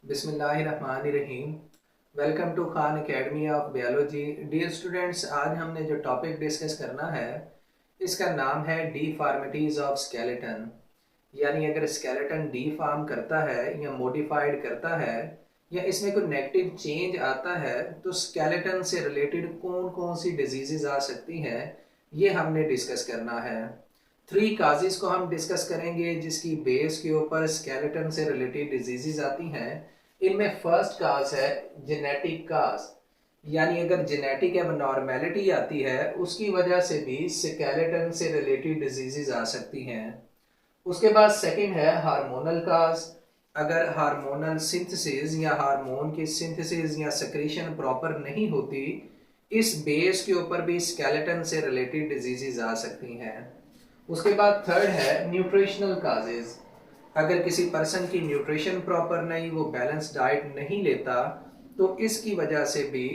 बिस्मिल्लाहिर्रहमानिर्रहीम। Welcome to Khan Academy of biology. Dear students, आज हमने जो टॉपिक डिस्कस करना है इसका नाम है डिफॉर्मिटीज ऑफ स्केलेटन। यानी अगर स्केलेटन डिफॉर्म करता है या मॉडिफाइड करता है या इसमें कोई नेगेटिव चेंज आता है तो स्केलेटन से रिलेटेड कौन कौन सी डिजीजेज आ सकती हैं, ये हमने डिस्कस करना है। 3 काजेस को हम डिस्कस करेंगे जिसकी बेस के ऊपर स्केलेटन से रिलेटेड डिजीजेज आती हैं। इनमें फर्स्ट काज है जेनेटिक काज, यानी अगर जेनेटिक एबनॉर्मेलिटी आती है उसकी वजह से भी स्केलेटन से रिलेटेड डिजीजेज आ सकती हैं। उसके बाद सेकंड है हार्मोनल काज। अगर हार्मोनल सिंथेसिस या हार्मोन की सिंथेसिस या सेक्रेशन प्रॉपर नहीं होती, इस बेस के ऊपर भी स्केलेटन से रिलेटेड डिजीजेज आ सकती हैं। उसके बाद थर्ड है न्यूट्रिशनल काजेज। अगर किसी पर्सन की न्यूट्रिशन प्रॉपर नहीं, वो बैलेंस डाइट नहीं लेता, तो इसकी वजह से भी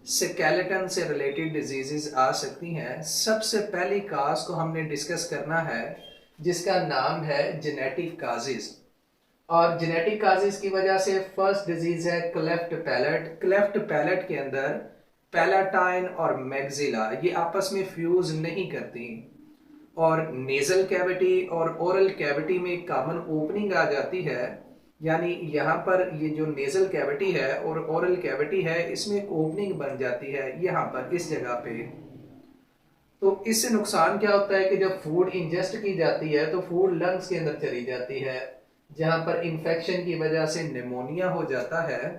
स्केलेटन से रिलेटेड डिजीजेस आ सकती हैं। सबसे पहली काज को हमने डिस्कस करना है जिसका नाम है जेनेटिक काजेस। और जेनेटिक काजेस की वजह से फर्स्ट डिजीज है क्लेफ्ट पैलेट। क्लेफ्ट पैलेट के अंदर पैलाटाइन और मैग्जिला ये आपस में फ्यूज नहीं करती और नेजल कैविटी और ओरल कैविटी में एक कॉमन ओपनिंग आ जाती है। यानी यहाँ पर ये जो नेजल कैविटी है और ओरल कैविटी है इसमें एक ओपनिंग बन जाती है यहाँ पर इस जगह पे। तो इससे नुकसान क्या होता है कि जब फूड इंजेस्ट की जाती है तो फूड लंग्स के अंदर चली जाती है, जहां पर इंफेक्शन की वजह से निमोनिया हो जाता है।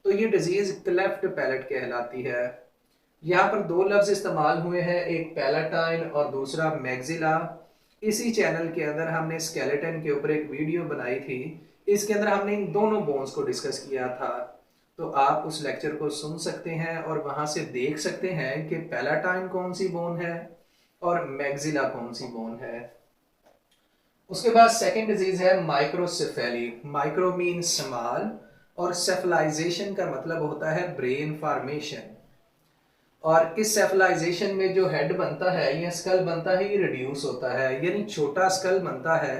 तो ये डिजीज क्लेफ्ट पैलेट कहलाती है। यहाँ पर 2 लफ्ज इस्तेमाल हुए हैं, एक पैलाटाइन और दूसरा मैग्जिला। इसी चैनल के अंदर हमने स्केलेटन के ऊपर एक वीडियो बनाई थी, इसके अंदर हमने इन दोनों बोन्स को डिस्कस किया था। तो आप उस लेक्चर को सुन सकते हैं और वहां से देख सकते हैं कि पैलाटाइन कौन सी बोन है और मैग्जिला कौन सी बोन है। उसके बाद सेकेंड डिजीज है माइक्रोसेफेली। माइक्रो मीन स्मॉल और सेफलाइजेशन का मतलब होता है ब्रेन फॉर्मेशन। और इस सेफलाइजेशन में जो हेड बनता है या स्कल बनता है ये रिड्यूस होता है, यानी छोटा स्कल बनता है।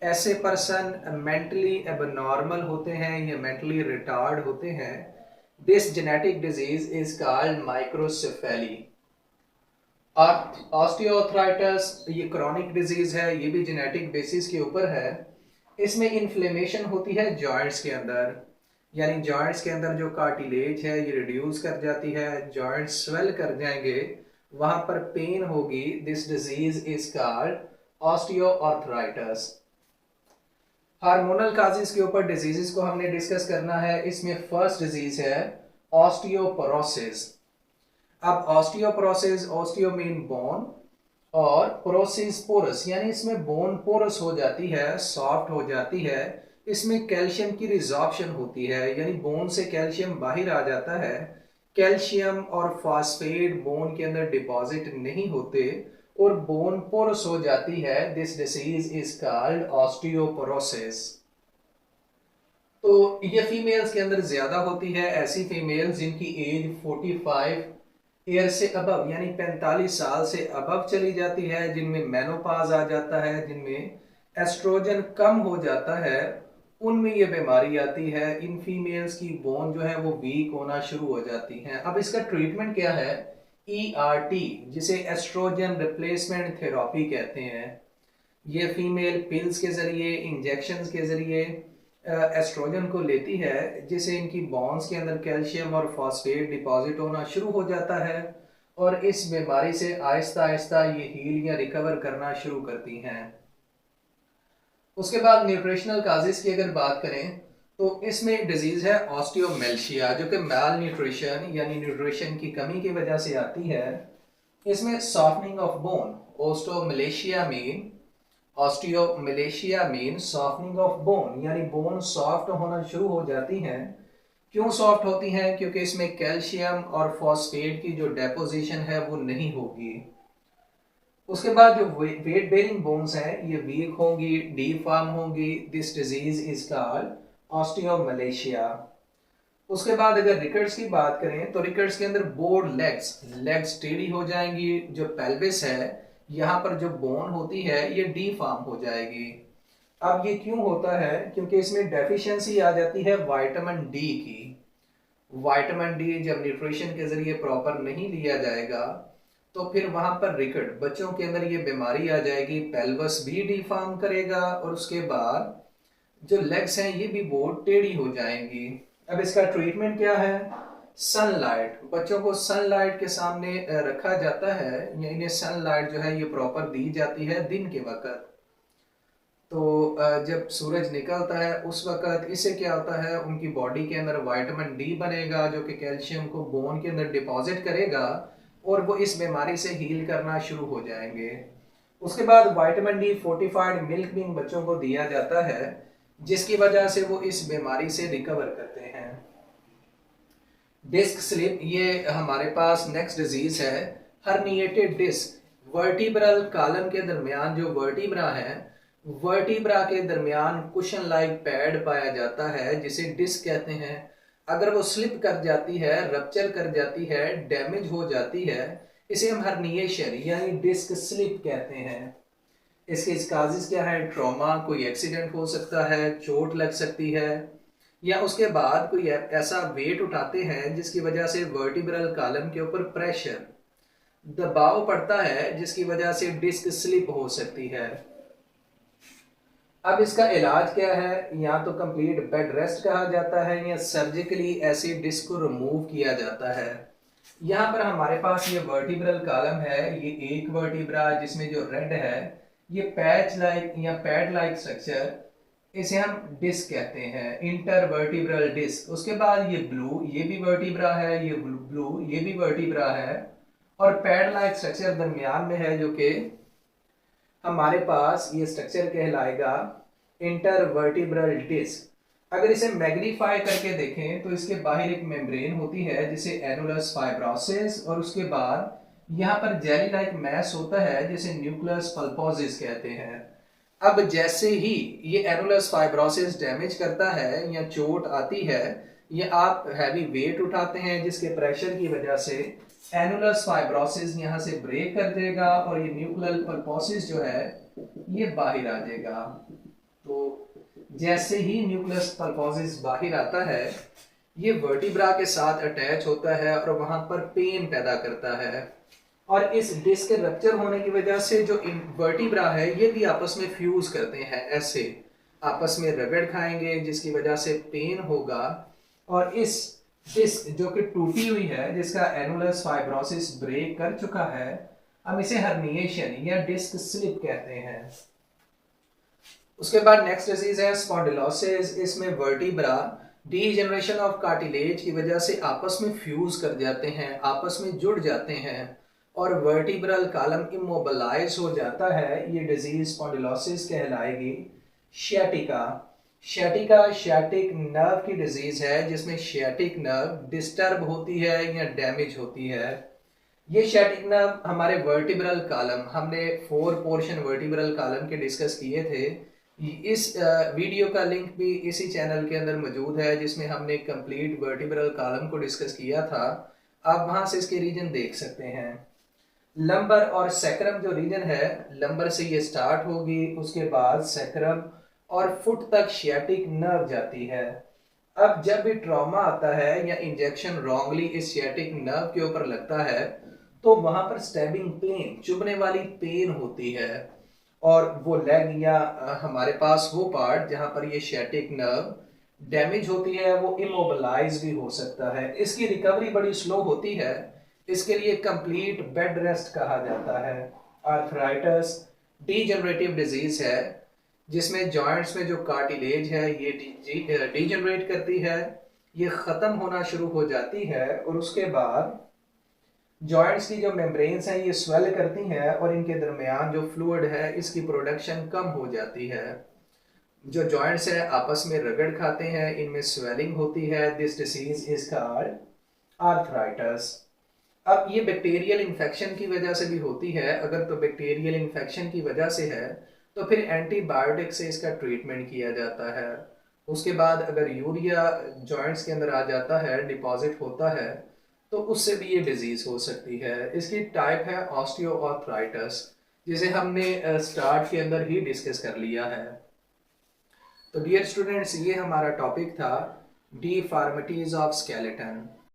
ऐसे पर्सन मेंटली एबनॉर्मल होते हैं या मेंटली रिटार्ड होते हैं। This genetic disease is called microcephaly. Osteoarthritis ये क्रॉनिक डिजीज है, ये भी जेनेटिक बेसिस के ऊपर है। इसमें इन्फ्लेमेशन होती है जॉइंट्स के अंदर, यानी जॉइंट्स के अंदर जो कार्टिलेज है ये रिड्यूस कर जाती है, जॉइंट्स स्वेल कर जाएंगे, वहां पर पेन होगी। This disease is called osteoarthritis. Hormonal causes के ऊपर डिजीजेस को हमने डिस्कस करना है। इसमें फर्स्ट डिजीज है ऑस्टियोपोरोसिस। अब ऑस्टियोपोरोसिस, ऑस्टियो मीन बोन और पोरोसिस पोरस, यानी इसमें बोन पोरस हो जाती है, सॉफ्ट हो जाती है। इसमें कैल्शियम की रिजॉर्प्शन होती है, यानी बोन से कैल्शियम बाहर आ जाता है। कैल्शियम और फॉस्फेट बोन के अंदर डिपॉजिट नहीं होते और बोन पोरस हो जाती है। This disease is called osteoporosis. तो ये फीमेल्स के अंदर ज्यादा होती है, ऐसी फीमेल्स जिनकी एज 45 ईयर से अबव यानी 45 साल से अबव चली जाती है, जिनमें मेनोपाज आ जाता है, जिनमें एस्ट्रोजन कम हो जाता है, उनमें ये बीमारी आती है। इन फीमेल्स की बोन जो है वो वीक होना शुरू हो जाती है। अब इसका ट्रीटमेंट क्या है? ERT, जिसे एस्ट्रोजन रिप्लेसमेंट थेरेपी कहते हैं। ये फीमेल पिल्स के जरिए, इंजेक्शंस के जरिए एस्ट्रोजन को लेती है, जिससे इनकी बोन्स के अंदर कैल्शियम और फॉस्फेट डिपॉजिट होना शुरू हो जाता है और इस बीमारी से आहिस्ता आहिस्ता ये हील या रिकवर करना शुरू करती हैं। उसके बाद न्यूट्रिशनल काजेस की अगर बात करें तो इसमें डिजीज है ऑस्टियोमेल्शिया, जो कि माल न्यूट्रिशन यानी न्यूट्रिशन की कमी की वजह से आती है। इसमें softening of bone, osteomalacia mean softening of bone, यानी बोन सॉफ्ट होना शुरू हो जाती हैं। क्यों सॉफ्ट होती हैं? क्योंकि इसमें कैल्शियम और फॉस्फेट की जो डेपोजिशन है वो नहीं होगी। उसके बाद जो वेट बेरिंग बोन्स हैं ये वीक होंगी, डीफॉर्म होंगी। This disease is called osteomalacia. उसके बाद अगर रिकेट्स की बात करें तो रिकेट्स के अंदर बोर्ड लेग्स टेढ़ी हो जाएंगी। जो पेल्विस है यहाँ पर जो बोन होती है ये डीफॉर्म हो जाएगी। अब ये क्यों होता है? क्योंकि इसमें डेफिशिएंसी आ जाती है विटामिन डी की। विटामिन डी जब न्यूट्रिशन के जरिए प्रॉपर नहीं लिया जाएगा तो फिर वहां पर रिकेट, बच्चों के अंदर ये बीमारी आ जाएगी, पेल्वस भी डिफॉर्म करेगा और उसके बाद जो लेग्स हैं ये भी बहुत टेढ़ी हो जाएंगी। अब इसका ट्रीटमेंट क्या है? सनलाइट, बच्चों को सनलाइट के सामने रखा जाता है या इन्हें सनलाइट जो है ये प्रॉपर दी जाती है दिन के वक्त। तो जब सूरज निकलता है उस वक्त इससे क्या होता है, उनकी बॉडी के अंदर विटामिन डी बनेगा जो कि कैल्शियम को बोन के अंदर डिपॉजिट करेगा और वो इस बीमारी से हील करना शुरू हो जाएंगे। उसके बाद विटामिन डी फोर्टिफाइड मिल्क भी बच्चों को दिया जाता है जिसकी वजह से वो इस बीमारी से रिकवर करते हैं। डिस्क स्लिप ये हमारे पास नेक्स्ट डिजीज है, हर्निएटेड डिस्क। वर्टिब्रल कॉलम के दरमियान जो वर्टिब्रा है, वर्टिब्रा के दरमियान कुशन लाइक पैड पाया जाता है जिसे डिस्क कहते हैं। अगर वो स्लिप कर जाती है, रप्चर कर जाती है, डैमेज हो जाती है, इसे हम हर्निएशन यानी डिस्क स्लिप कहते हैं। इसके काजेज क्या है? ट्रॉमा, कोई एक्सीडेंट हो सकता है, चोट लग सकती है, या उसके बाद कोई ऐसा वेट उठाते हैं जिसकी वजह से वर्टिब्रल कॉलम के ऊपर प्रेशर, दबाव पड़ता है जिसकी वजह से डिस्क स्लिप हो सकती है। अब इसका इलाज क्या है? या तो कंप्लीट बेड रेस्ट कहा जाता है या सर्जिकली ऐसे डिस्क को रिमूव किया जाता है। यहाँ पर हमारे पास ये वर्टिब्रल कॉलम है, ये एक वर्टिब्रा जिसमें जो रेड है ये पैच लाइक या पैड लाइक स्ट्रक्चर, इसे हम डिस्क कहते हैं, इंटरवर्टिब्रल डिस्क। उसके बाद ये ब्लू, ये भी वर्टिब्रा है, ये ब्लू ये भी वर्टिब्रा है, और पैड लाइक स्ट्रक्चर दरमियान में है जो कि हमारे पास ये स्ट्रक्चर कहलाएगा इंटरवर्टिब्रल डिस्क। अगर इसे मैग्नीफाई करके देखें तो इसके बाहर एक मेम्ब्रेन होती है जिसे एनुलस फाइब्रोसिस, और उसके बाद यहाँ पर जेली लाइक मैस होता है जिसे न्यूक्लियस पल्पोसिस कहते हैं। अब जैसे ही ये एनुलस फाइब्रोसिस डैमेज करता है या चोट आती है या आप हैवी वेट उठाते हैं जिसके प्रेशर की वजह से एनुलस फाइब्रोसिस यहाँ से ब्रेक कर देगा और ये न्यूक्लियर पल्पोसिस जो है ये बाहर आ जाएगा। तो जैसे ही न्यूक्लियस पल्पोसिस बाहर आता है ये वर्टिब्रा के साथ अटैच होता है और वहां पर पेन पैदा करता है, और इस डिस्क के रप्चर होने की वजह से जो वर्टिब्रा है ये भी आपस में फ्यूज करते हैं, ऐसे आपस में रगड़ खाएंगे जिसकी वजह से पेन होगा, और इस डिस्क जो कि टूटी हुई है जिसका एनुलस फाइब्रोसिस ब्रेक कर चुका है, हम इसे हर्निएशन या डिस्क स्लिप कहते हैं। उसके बाद नेक्स्ट डिजीज है स्पॉन्डिलोसिस। इसमें वर्टिब्रा डीजनरेशन ऑफ कार्टिलेज की वजह से आपस में फ्यूज कर जाते हैं, आपस में जुड़ जाते हैं और वर्टिब्रल कॉलम इमोबिलाइज हो जाता है। ये डिजीज स्पॉन्डिलोसिस कहलाएगी। शियाटिका, शियाटिका शियाटिक नर्व की डिजीज है जिसमें शियाटिक नर्व डिस्टर्ब होती है या डैमेज होती है। ये शियाटिक नर्व हमारे वर्टिब्रल कॉलम, हमने 4 पोर्शन वर्टिब्रल कॉलम के डिस्कस किए थे। इस वीडियो का लिंक भी इसी चैनल के अंदर मौजूद है जिसमें हमने कंप्लीट वर्टिब्रल कॉलम को डिस्कस किया था, आप वहां से इसके रीजन देख सकते हैं। लंबर और सैक्रम जो रीजन है, लंबर से ये स्टार्ट होगी, उसके बाद सैक्रम और फुट तक शियाटिक नर्व जाती है। अब जब भी ट्रॉमा आता है या इंजेक्शन रॉन्गली इस शियाटिक नर्व के ऊपर लगता है तो वहां पर स्टैबिंग पेन, चुभने वाली पेन होती है, और वो लेग या हमारे पास वो पार्ट जहां पर ये शियाटिक नर्व डैमेज होती है वो इमोबिलाइज भी हो सकता है। इसकी रिकवरी बड़ी स्लो होती है, इसके लिए कंप्लीट बेड रेस्ट कहा जाता है। आर्थराइटिस डीजनरेटिव डिजीज है जिसमें जॉइंट्स में जो कार्टिलेज है ये डीजनरेट करती है, ये खत्म होना शुरू हो जाती है, और उसके बाद जॉइंट्स की जो मेम्ब्रेन्स हैं ये स्वेल करती हैं और इनके दरमियान जो फ्लूइड है इसकी प्रोडक्शन कम हो जाती है। जो जॉइंट्स है आपस में रगड़ खाते हैं, इनमें स्वेलिंग होती है। This disease is called arthritis. अब ये बैक्टीरियल इन्फेक्शन की वजह से भी होती है। अगर तो बैक्टीरियल इन्फेक्शन की वजह से है तो फिर एंटीबायोटिक से इसका ट्रीटमेंट किया जाता है। उसके बाद अगर यूरिया जॉइंट्स के अंदर आ जाता है, डिपॉजिट होता है, तो उससे भी ये डिजीज हो सकती है। इसकी टाइप है ऑस्टियोआर्थराइटिस जिसे हमने स्टार्ट के अंदर ही डिस्कस कर लिया है। तो डियर स्टूडेंट्स, ये हमारा टॉपिक था डिफॉर्मिटीज ऑफ स्केलेटन।